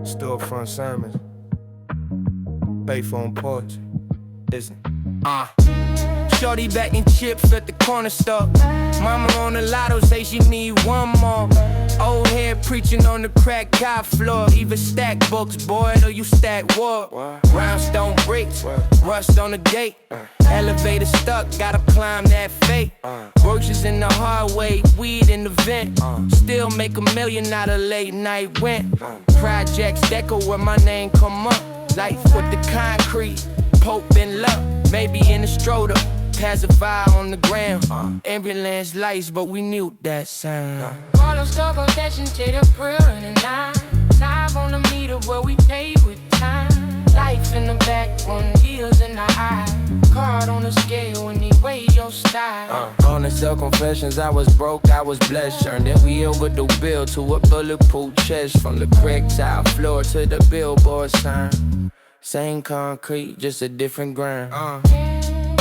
Storefront sermons, Bayphone poetry, isn't Shorty backing chips at the corner store. Mama on the lotto say she need one more. Old head preaching on the crack cop floor. Either stack books, boy, or you stack wood. Brownstone bricks, rust on the gate. Elevator stuck, gotta climb that fate. Roaches in the hallway, weed in the vent. Still make $1 million out of late night rent. Projects deco where my name come up. Life with the concrete, Pope and luck. Maybe in the stroller, pacify on the ground. Ambulance lights, but we knew that sound. All the store concession to the prayer and the nine. Live on the meter where we pay with time. Life in the back, on heels in the eye. Card on the scale anyway your style. Honest self-confessions, I was broke, I was blessed. Earned every overdue bill to a bulletproof chest. From the crack tile floor to the billboard sign. Same concrete, just a different grind.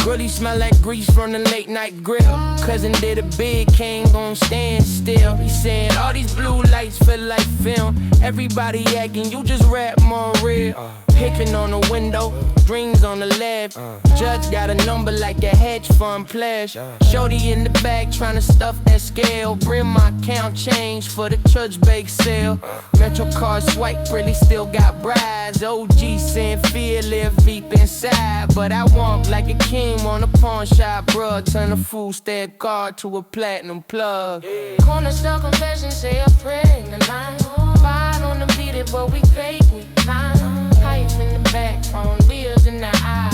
Really smell like grease from the late night grill. Cousin did a big, can't gon' stand still. He said all these blue lights feel like film. Everybody acting, you just rap more real. Picking on the window, dreams on the left. Judge got a number like a hedge fund pledge. Shorty in the back tryna stuff that scale. Bring my count change for the church bake sale. Metro card swipe, really still got brides. OG saying fear live deep inside. But I walk like a king on a pawn shop, bruh. Turn a food stamp card to a platinum plug. Corner store confession, say a prayer in the line. Fight on the beat it, but we fake with time. Hype in the back, on wheels in the eye.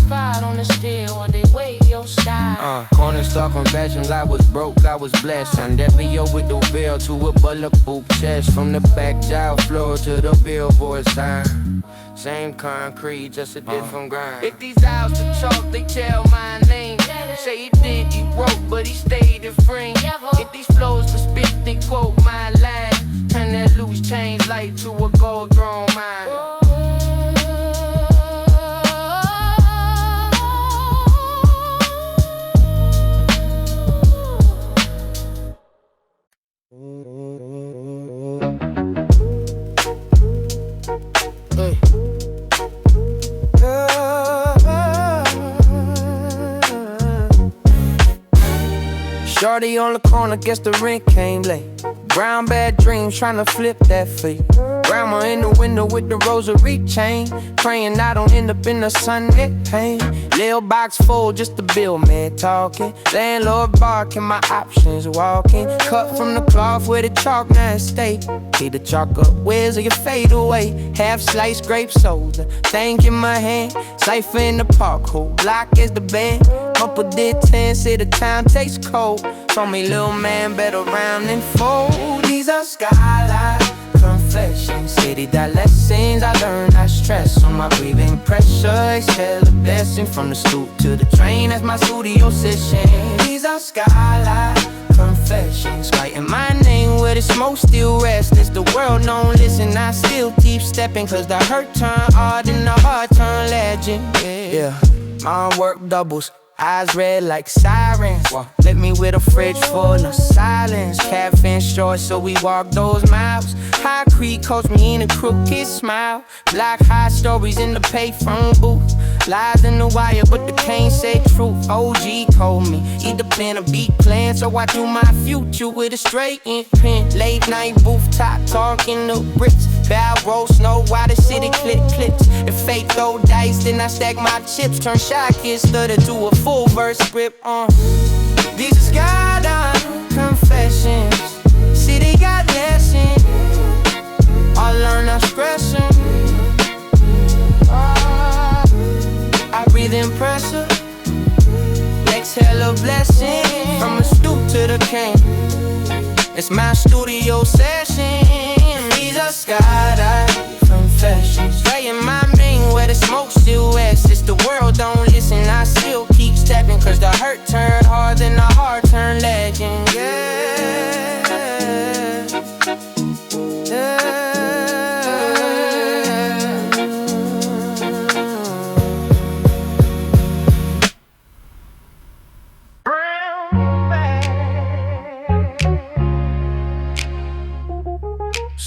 Fight on the steel, or they weigh your style. Corner store confessions, I was broke, I was blessed. Turned every overdue bill to a bulletproof chest. From the back tile floor to the billboard sign. Same concrete, just a different grind. If these eyes to chalk, they tell my name. Say he did, he broke, but he stayed in frame. If these flows to spit, they quote my line. Turn that loose change light to a gold throne mine. Shorty on the corner, guess the rent came late. Brown bad dreams, tryna flip that fate. Grandma in the window with the rosary chain. Praying I don't end up in the Sunday pain. Lil box full, just the bill man talking. Landlord barking, my options walking. Cut from the cloth with the chalk, now it's steak. Heat the chalk up, where's your fade away? Half sliced grape soda, thing in my hand. Cypher in the park, whole block is the band. Papa did 10, say the time takes cold. Told me little man better round and fold. These are skyline confessions, city that lessons I learned. I stress on my breathing pressure. Exhale a blessing from the stoop to the train. That's my studio session. These are skyline confessions, writing my name where the smoke still rests. The world don't listen, I still keep stepping. Cause the hurt turn art and the heart turn legend. Yeah, my work doubles, eyes red like sirens. Lit me with a fridge full of silence. Caffeine short, so we walk those miles. High Creek coached me in a crooked smile. Black high stories in the payphone booth. Lies in the wire, but the can't say truth. OG told me, either plan or beat plan. So I do my future with a straight pen. Late night booth top, talking the bricks. Bow roll, snow, why the city click clicks. If fate throw dice, then I stack my chips. Turn shy kids, stutter to a full verse script. These are skyline confessions, city got lessons. I learn I'm stressing. I breathe in pressure, exhale a blessing. From the stoop to the king, it's my studio session. These are skydive confessions, spraying my name where the smoke still rests. It's the world don't listen, I still keep stepping. Cause the hurt turned hard, then the heart turned legend.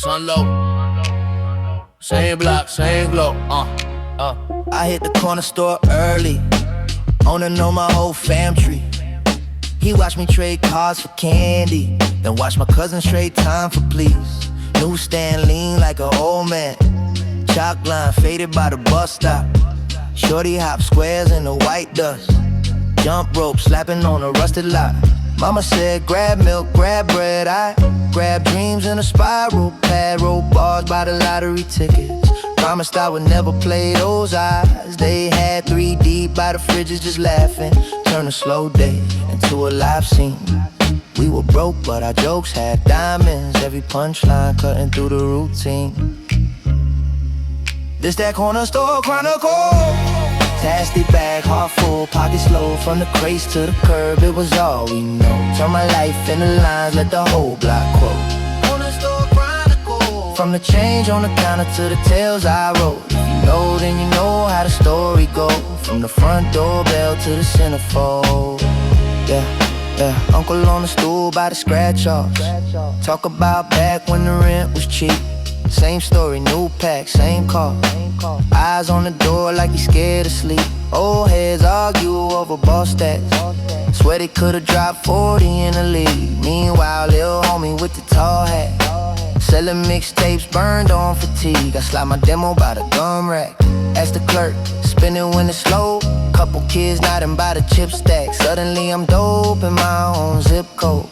Sun low, same block, same glow. I hit the corner store early, wanna know my whole fam tree. He watched me trade cars for candy, then watch my cousins trade time for please. Newsstand lean like an old man, chalk line faded by the bus stop. Shorty hop squares in the white dust, jump rope slapping on a rusted lot. Mama said grab milk, grab bread, I grab dreams in a spiral pad. Roll bars by the lottery tickets, promised I would never play those eyes. They had 3 deep by the fridges just laughing, turn a slow day into a live scene. We were broke but our jokes had diamonds, every punchline cutting through the routine. This that corner store chronicle, tasty bag, heart full, pockets low. From the crates to the curb, it was all we know. Turn my life into lines, let the whole block quote. Corner store chronicle, from the change on the counter to the tales I wrote. If you know, then you know how the story go. From the front doorbell to the centerfold. Yeah, uncle on the stool by the scratch off. Talk about back when the rent was cheap. Same story, new pack, same car. Eyes on the door like he's scared to sleep. Old heads argue over ball stats. Swear they could've dropped 40 in the league. Meanwhile, lil' homie with the tall hat, selling mixtapes burned on fatigue. I slide my demo by the gum rack, ask the clerk, spinning when it's slow. Couple kids nodding by the chip stack. Suddenly I'm dope in my own zip code.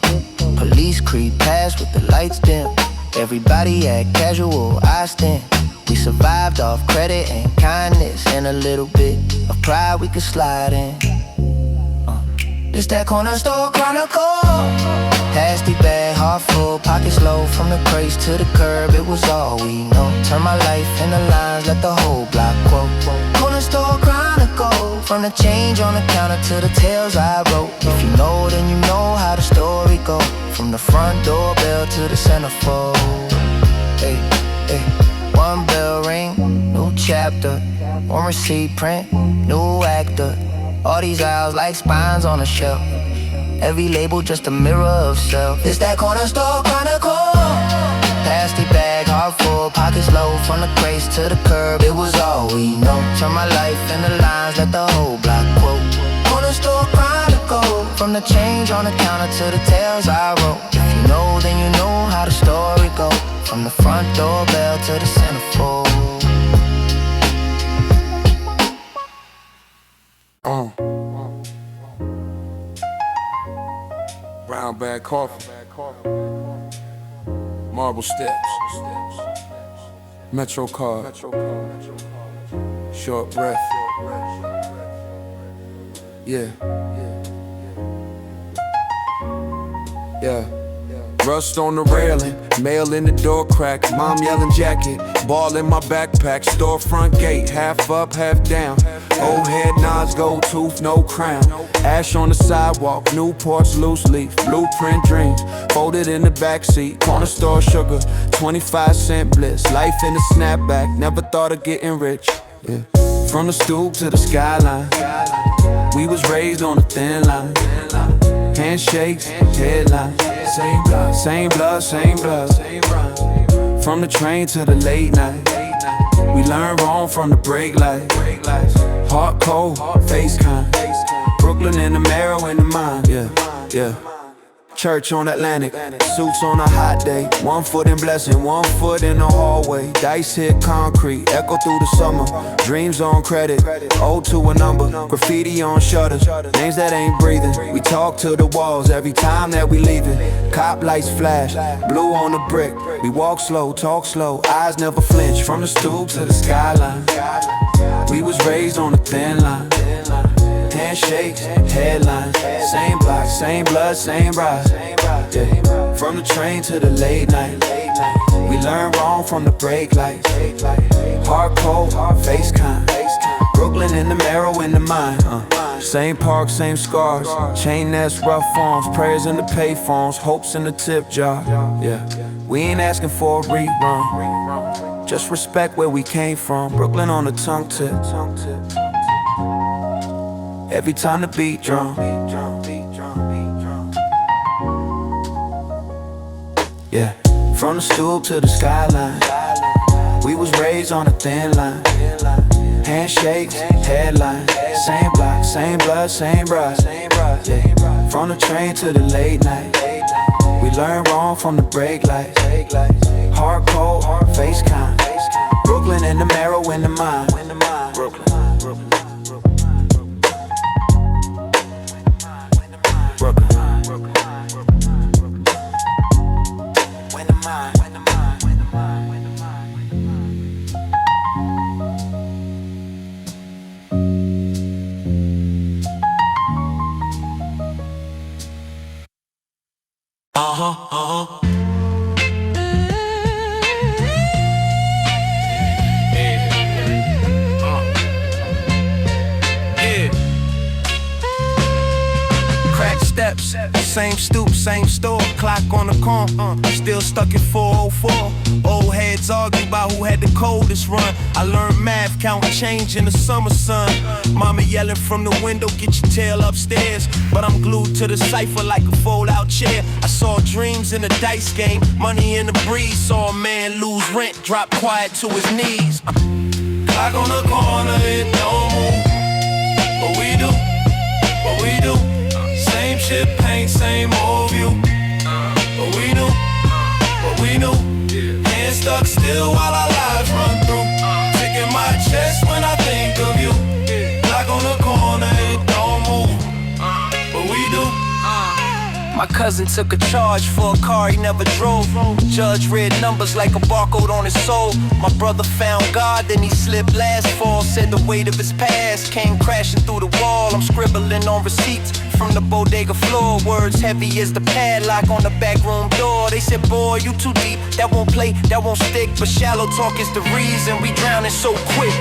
Police creep past with the lights dim. Everybody act casual, I stand. We survived off credit and kindness, and a little bit of pride we could slide in. This that corner store chronicle, tasty bag, heart full, pockets low. From the crates to the curb, it was all we know. Turn my life into lines, let the whole block quote. Corner store chronicle, from the change on the counter to the tales I wrote. If you know, then you know how the story go. From the front doorbell to the centerfold. Hey, one bell ring, new chapter. One receipt print, new actor. All these aisles like spines on a shelf. Every label just a mirror of self. It's that corner store chronicle, tasty bag, heart full, pockets low. From the crates to the curb, it was all we know. Turn my life into lines, let the whole block quote. Corner store chronicle, from the change on the counter to the tales I wrote. If you know, then you know how the story go. From the front doorbell to the centerfold. Brown bag coffee, marble steps, Metro card, short breath. Yeah. Rust on the railing, mail in the door crack, mom yelling jacket, ball in my backpack, storefront gate, half up, half down. Old head nods, gold tooth, no crown. Ash on the sidewalk, Newport's loose leaf, blueprint dreams, folded in the backseat. Corner store sugar, 25-cent bliss. Life in the snapback, never thought of getting rich. Yeah. From the stoop to the skyline, we was raised on a thin line. Handshakes, headlines, same blood, same blood, same blood. From the train to the late night, we learn wrong from the brake light. Heart cold, face kind. Brooklyn in the marrow in the mind. Yeah. Church on Atlantic, suits on a hot day. 1 foot in blessing, 1 foot in the hallway. Dice hit concrete, echo through the summer. Dreams on credit, ode to a number. Graffiti on shutters, names that ain't breathing. We talk to the walls every time that we leaving. Cop lights flash, blue on the brick. We walk slow, talk slow, eyes never flinch. From the stoop to the skyline, we was raised on a thin line. Handshakes, headlines, same block, same blood, same ride. Yeah. From the train to the late night, we learn wrong from the brake lights. Heart cold, face kind. Brooklyn in the marrow in the mind. Same park, same scars. Chain that's rough forms, prayers in the payphones, hopes in the tip jar. Yeah. We ain't asking for a rerun, just respect where we came from. Brooklyn on the tongue tip. Every time the beat drum. Yeah. From the stoop to the skyline, we was raised on a thin line. Handshakes, headlines, same block, same blood, same bride. Yeah. From the train to the late night, we learned wrong from the brake lights. Hard cold, face kind. Brooklyn in the marrow, in the mind. Brooklyn. Crack steps, same stoop, same store. Clock on the corner, still stuck at 404. Old heads argue about who had the coldest run. I learned math, counting change in the summer sun. Mama yelling from the window, get your tail upstairs. But I'm glued to the cipher like a fold-out chair. I saw dreams in a dice game, money in the breeze. Saw a man lose rent, drop quiet to his knees. Clock on the corner, it don't move. But we do, what we do. Same shit, paint, same old view. But we knew, what we knew. Hands stuck still while our lives run through. Tick in my chest when I think of you. Clock on the corner, it don't move. But we do. My cousin took a charge for a car he never drove. Judge read numbers like a barcode on his soul. My brother found God, then he slipped last fall. Said the weight of his past came crashing through the wall. I'm scribbling on receipts from the bodega floor. Words heavy as the padlock on the back room door. They said, boy, you too deep, that won't play, that won't stick. But shallow talk is the reason we drowning so quick.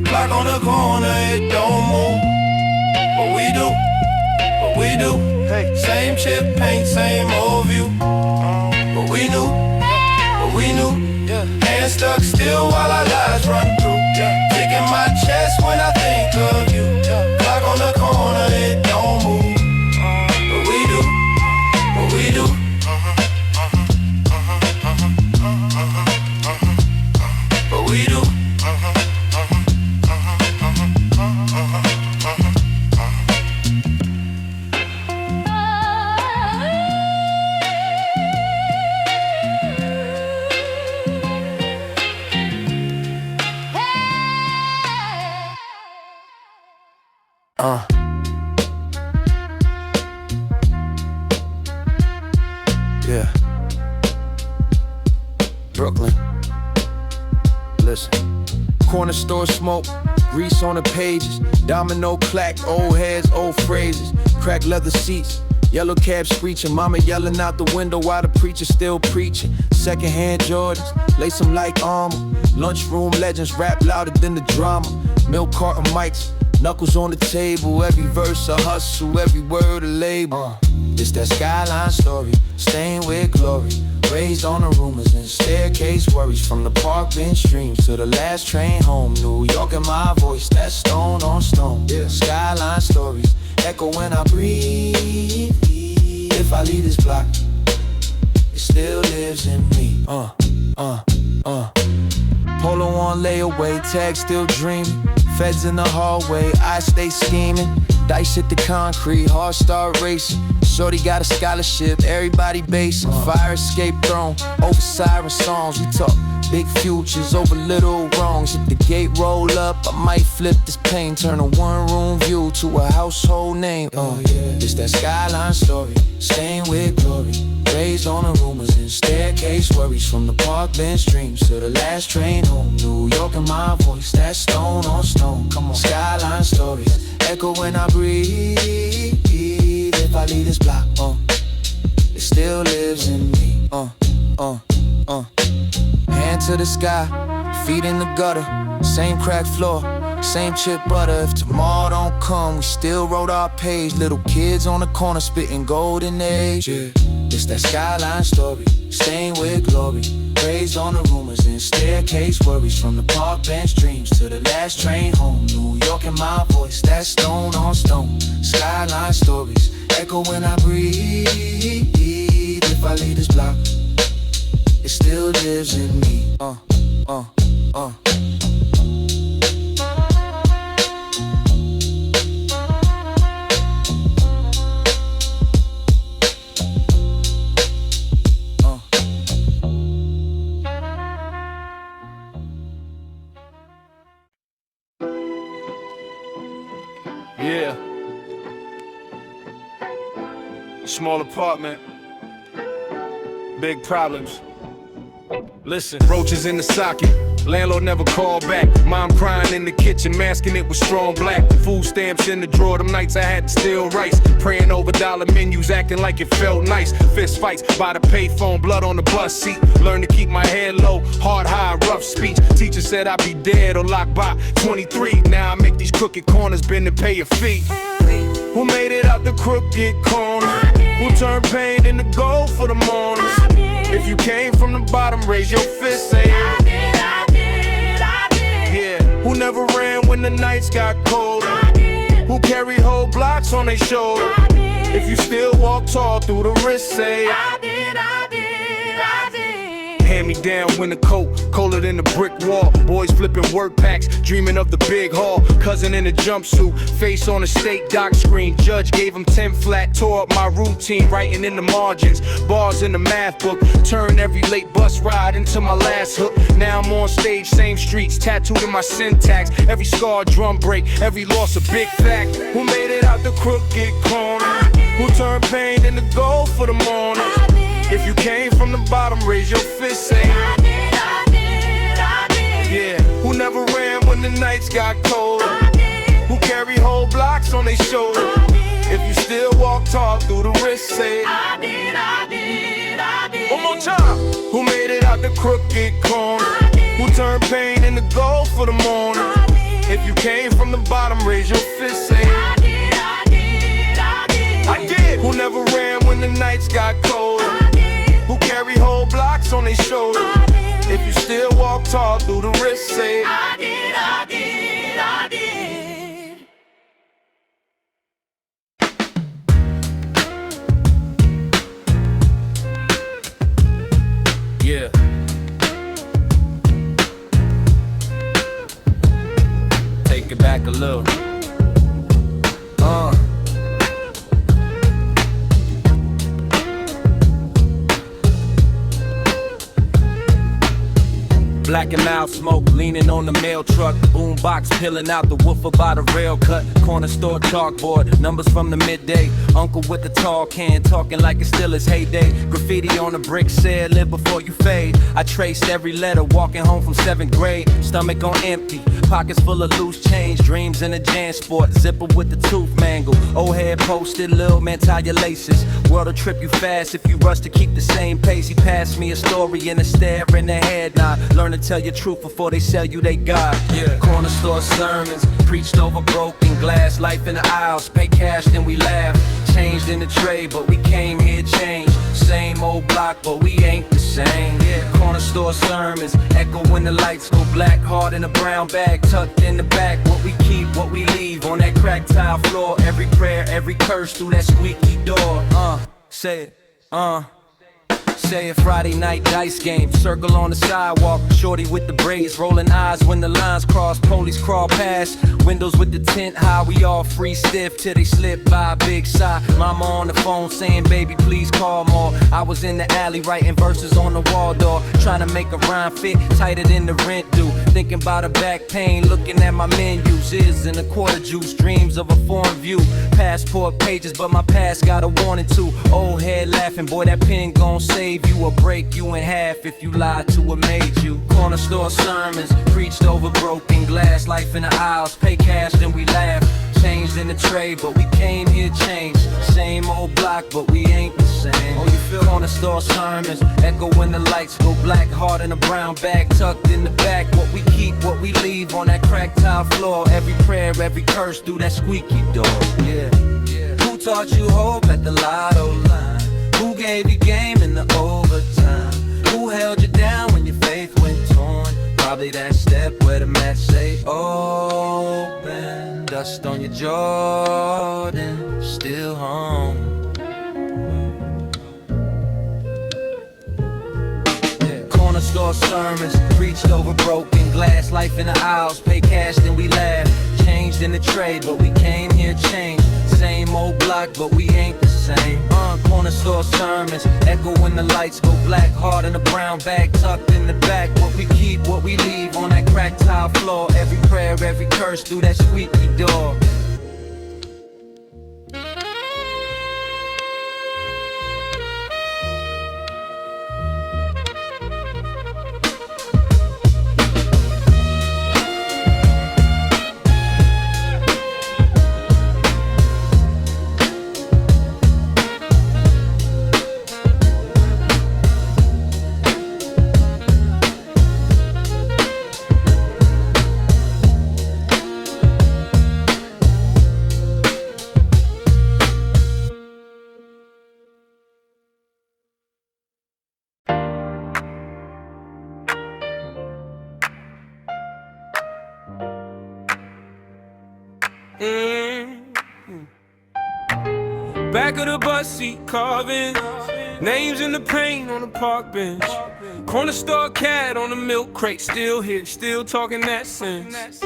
Clock on the corner, it don't move. But we do, what we do. Same chip paint, same old view. But we knew, what we knew. Hands stuck still while our lives run through. Tick in my chest when I think of you. Clock on the corner, it don't move. But we do, what we do. But we do. Yeah. Brooklyn. Listen. Corner store smoke, grease on the pages. Domino clack, old heads, old phrases. Cracked leather seats, yellow cab screeching. Mama yelling out the window while the preacher still preaching. Secondhand Jordans, lace them like armor. Lunchroom legends rap louder than the drama. Milk carton mics, knuckles on the table. Every verse a hustle, every word a label. It's that skyline story, stained with glory. Raised on the rumors and staircase worries. From the park bench dreams to the last train home. New York in my voice, that's stone on stone. Skyline stories, echo when I breathe. If I leave this block, it still lives in me. Polo on layaway, tag still dreaming. Feds in the hallway, I stay scheming. Dice hit the concrete, heart start racing. Shorty got a scholarship, everybody basing. Fire escape thrown, over siren songs. We talk big futures over little wrongs. If the gate roll up, I might flip this pain. Turn a one-room view to a household name. It's that skyline story, stained with glory. Raised on the rumors and staircase worries. From the park bench dreams to the last train home. New York in my voice, that's stone on stone. Come on, skyline stories, echo when I breathe. If I leave this block, it still lives in me. Hand to the sky, feet in the gutter. Same cracked floor, same chip butter. If tomorrow don't come, we still wrote our page. Little kids on the corner spitting golden age. It's that skyline story, stained with glory. Raised on the rumors and staircase worries. From the park bench dreams to the last train home. New York in my voice, that's stone on stone. Skyline stories, echo when I breathe. If I leave this block, Small apartment, big problems. Listen, roaches in the socket, landlord never called back. Mom crying in the kitchen, masking it with strong black. Food stamps in the drawer, them nights I had to steal rice. Praying over dollar menus, acting like it felt nice. Fist fights by the payphone, blood on the bus seat. Learn to keep my head low, heart high, rough speech. Teacher said I'd be dead or locked by 23. Now I make these crooked corners bend and pay a fee. Who made it out the crooked corner? Who turned pain into gold for the mourners? If you came from the bottom, raise your fist, say I did, I did, I did. Yeah, who never ran when the nights got cold? I did. Who carry whole blocks on their shoulder? I did. If you still walk tall through the wrist, say I did, I did, I did. Hand me down winter coat, colder than the brick wall. Boys flipping work packs, dreaming of the big haul. Cousin in a jumpsuit, face on a state doc screen. Judge gave him 10 flat, tore up my routine, writing in the margins. Bars in the math book, turn every late bus ride into my last hook. Now I'm on stage, same streets, tattooed in my syntax. Every scar, drum break, every loss a big fact. Who made it out the crooked corner? Who turned pain into gold for the mourners? If you came from the bottom, raise your fist, say I did, I did, I did. Yeah, who never ran when the nights got cold? I did. Who carry whole blocks on their shoulders? If you still walk tall through the wrist, say I did, I did, I did. One more time. Who made it out the crooked corner? Who turned pain into gold for the morning? If you came from the bottom, raise your fist, say I did, I did, I did. I did. Who never ran when the nights got cold? Who carry whole blocks on their shoulders? If you still walk tall through the wrist, say I did, I did, I did. Yeah. Take it back a little. Black and mild smoke, leaning on the mail truck. Boombox peeling out the woofer by the rail cut. Corner store chalkboard, numbers from the midday. Uncle with the tall can, talking like it's still his heyday. Graffiti on the brick said, live before you fade. I traced every letter, walking home from 7th grade. Stomach on empty, pockets full of loose change. Dreams in a Jan Sport, zipper with the tooth mangle. Old head posted, little man tie your laces. World'll trip you fast if you rush to keep the same pace. He passed me a story and a stare in the head nod. Learn to tell your truth before they sell you they God. Yeah. Corner store sermons, preached over broken glass. Life in the aisles, pay cash then we laugh. Changed in the trade, but we came here changed. Same old block, but we ain't the same. Yeah. Corner store sermons, echo when the lights go black. Heart in a brown bag, tucked in the back. What we keep, what we leave on that cracked tile floor. Every prayer, every curse through that squeaky door. Say it, Say a Friday night dice game, circle on the sidewalk. Shorty with the braids, rolling eyes when the lines cross. Police crawl past, windows with the tint high. We all free stiff till they slip by. Big sigh, mama on the phone saying, baby please call more. I was in the alley writing verses on the wall door, trying to make a rhyme fit tighter than the rent due. Thinking about a back pain, looking at my menus. Is in a quarter juice, dreams of a foreign view. Passport pages, but my past got a warning too. Old head laughing, boy that pen gon' save you or break you in half if you lied to what made you. Corner store sermons, preached over broken glass. Life in the aisles, pay cash then we laugh. Changed in the trade, but we came here changed. Same old block, but we ain't the same. Oh, you feel? Corner store sermons, echo when the lights go black. Heart in a brown bag, tucked in the back. What we keep, what we leave on that cracked tile floor. Every prayer, every curse through that squeaky door. Yeah. Who taught you hope at the lotto line? Who gave you game in the overtime? Who held you down when your faith went torn? Probably that step where the match say open. Dust on your Jordan, still home. Yeah. Corner store sermons, preached over broken glass. Life in the aisles, pay cash then we laugh. Changed in the trade, but we came here changed. Same old block, but we ain't the same. Corner store sermons, echo when the lights go black. Heart in a brown bag, tucked in the back. What we keep, what we leave on that cracked tile floor. Every prayer, every curse through that squeaky door. Back of the bus seat carving names in the paint on the park bench. Corner store cat on the milk crate, still here, still talking that sense.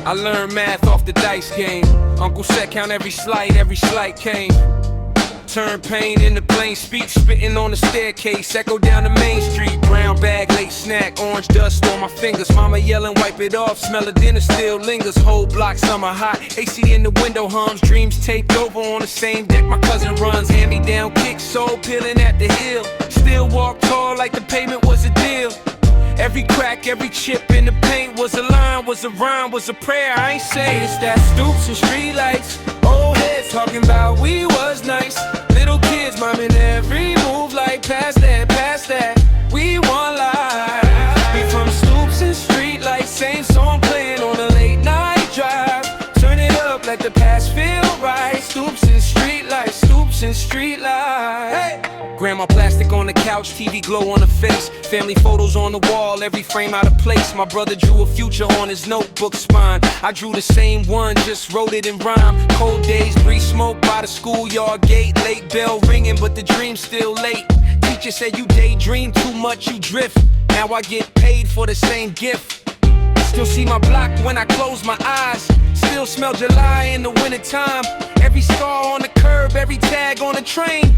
I learned math off the dice game. Uncle said count every slight came. Turn pain into plain speech, spitting on the staircase, echo down the main street. Brown bag, late snack, orange dust on my fingers. Mama yelling, wipe it off, smell of dinner still lingers. Whole block, summer hot, AC in the window hums. Dreams taped over on the same deck my cousin runs. Hand-me-down kick, soul peeling at the hill. Still walk tall like the pavement was a deal. Every crack, every chip in the paint was a line, was a rhyme, was a prayer. I ain't say it's that stoops and streetlights. Old heads talking about we was nice. Little kids miming every move like past that, past that. We want life. We from stoops and streetlights, same song playing on a late night drive. Turn it up, let the past feel right. Stoops and streetlights, stoops and streetlights. Hey. Grandma plastic on the couch, TV glow on the face. Family photos on the wall, every frame out of place. My brother drew a future on his notebook spine. I drew the same one, just wrote it in rhyme. Cold days, breeze smoke by the schoolyard gate. Late bell ringing, but the dream's still late. Teacher said you daydream too much, you drift. Now I get paid for the same gift. Still see my block when I close my eyes. Still smell July in the wintertime. Every scar on the curb, every tag on the train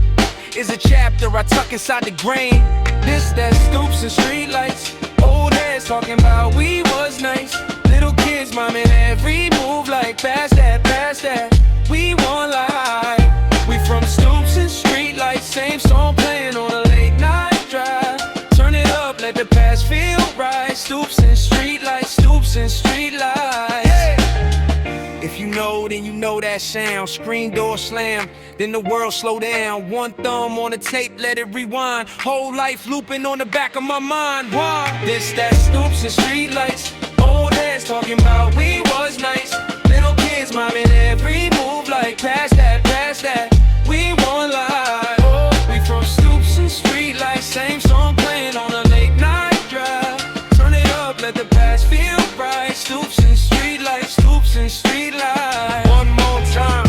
is a chapter I tuck inside the grain. This, that, stoops and streetlights. Old heads talking about we was nice. Little kids miming every move like past that, past that. We want life. We from stoops and streetlights, same song playing on a late night drive. Turn it up, let the past feel right. Stoops and streetlights, stoops and streetlights. Hey. If you know, then you know that sound. Screen door slam, then the world slow down. One thumb on the tape, let it rewind. Whole life looping on the back of my mind. Why? This, that, stoops and streetlights. Old heads talking about we was nice. Little kids miming every move like past that, past that. We want life. We from stoops and streetlights, same song playing on a late night drive. Turn it up, let the past feel right. Stoops and streetlights, stoops and streetlights. One more time.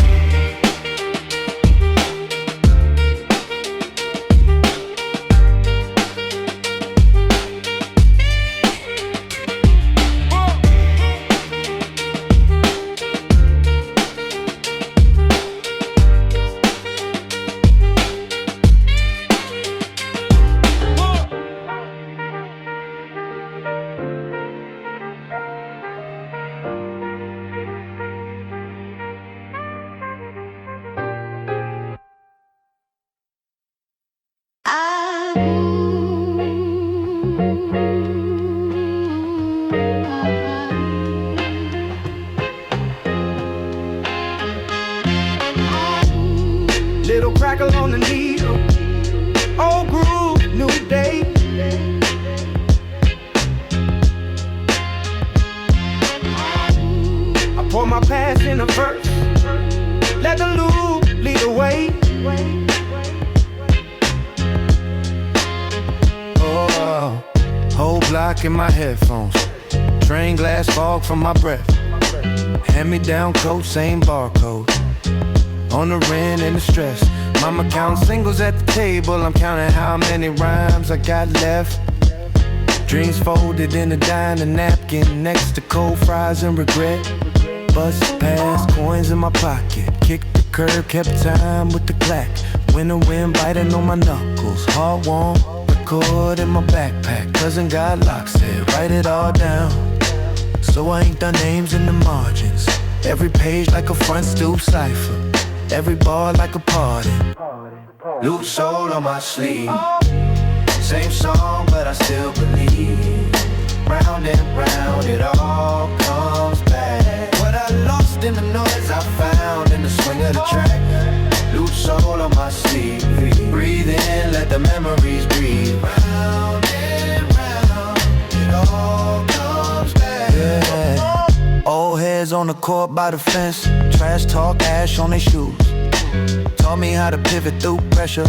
Little crackle on the needle, old groove, new day. I pour my past in a verse, let the loop lead the way. Oh, whole block in my headphones, train glass fog from my breath. Hand-me-down coat, same barcode. On the rent and the stress. Mama counting singles at the table. I'm counting how many rhymes I got left. Dreams folded in a diner napkin next to cold fries and regret. Bus pass, coins in my pocket. Kicked the curb, kept time with the clack. Winter wind biting on my knuckles. Heart warm, record in my backpack. Cousin got locks there, write it all down. So I inked our names in the margins. Every page like a front stoop cipher. Every bar like a party. Loose soul on my sleeve. Same song, but I still believe. Round and round, it all comes back. What I lost in the noise, I found in the swing of the track. Loose soul on my sleeve. Breathe in, let the memories breathe. Round and round, it all comes back. Yeah. Old heads on the court by the fence. Trash talk, ash on their shoes. Taught me how to pivot through pressure.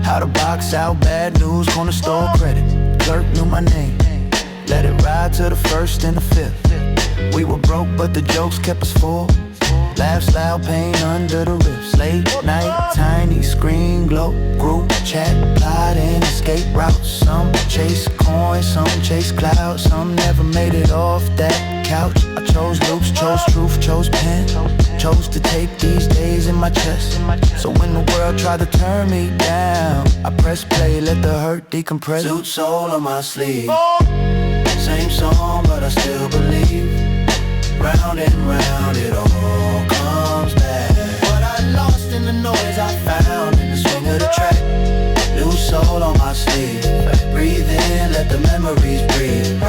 How to box out bad news, corner store credit. Clerk knew my name. Let it ride to the first and the fifth. We were broke, but the jokes kept us full. Laughs loud, pain under the ribs. Late night, tiny screen glow. Group chat, plot and escape routes. Some chase coins, some chase clouds. Some never made it off that couch. I chose loops, chose truth, chose pen. Chose to take these days in my chest. So when the world tried to turn me down, I press play, let the hurt decompress. Suit soul on my sleeve. Same song, but I still believe. Round and round, it all comes back. What I lost in the noise, I found in the swing of the track. New soul on my sleeve. Breathe in, let the memories breathe.